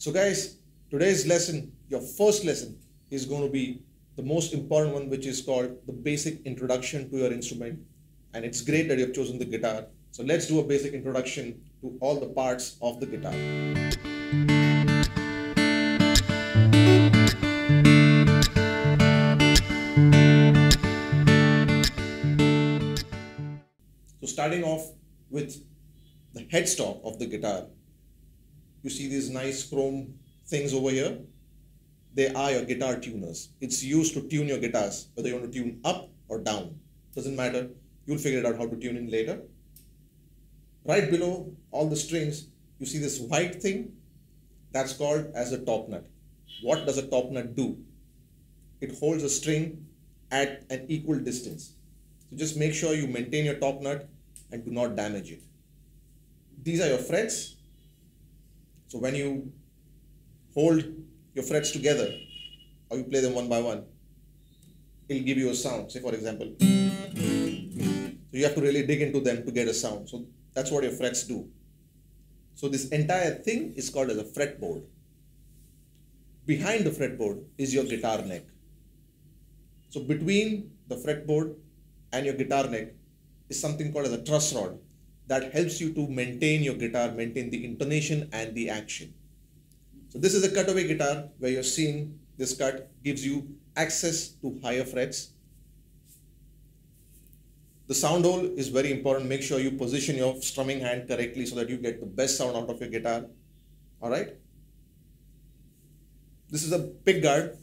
So guys, today's lesson, your first lesson, is going to be the most important one, which is called the basic introduction to your instrument. And it's great that you have chosen the guitar. So let's do a basic introduction to all the parts of the guitar. So starting off with the headstock of the guitar, you see these nice chrome things over here. They are your guitar tuners. It's used to tune your guitars, whether you want to tune up or down. Doesn't matter. You'll figure it out how to tune in later. Right below all the strings, you see this white thing. That's called as a top nut. What does a top nut do? It holds a string at an equal distance. So just make sure you maintain your top nut and do not damage it. These are your frets. So when you hold your frets together or you play them one by one, it'll give you a sound. Say for example, so you have to really dig into them to get a sound. So that's what your frets do. So this entire thing is called as a fretboard. Behind the fretboard is your guitar neck. So between the fretboard and your guitar neck is something called as a truss rod that helps you to maintain your guitar, maintain the intonation and the action. So this is a cutaway guitar where you're seeing this cut gives you access to higher frets. The sound hole is very important. Make sure you position your strumming hand correctly so that you get the best sound out of your guitar. All right. This is a pick guard.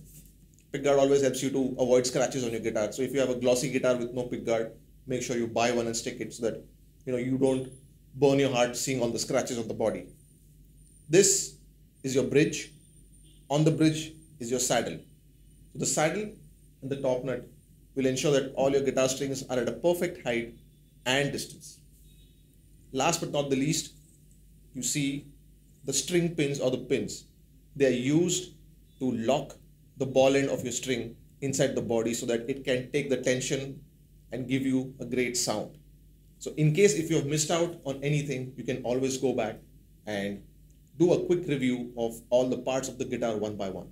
Pick guard always helps you to avoid scratches on your guitar. So if you have a glossy guitar with no pick guard, make sure you buy one and stick it so that you don't burn your heart seeing all the scratches on the body. This is your bridge. On the bridge is your saddle. So the saddle and the top nut will ensure that all your guitar strings are at a perfect height and distance. Last but not the least, you see the string pins or the pins. They are used to lock the ball end of your string inside the body so that it can take the tension and give you a great sound. So in case if you have missed out on anything, you can always go back and do a quick review of all the parts of the guitar one by one.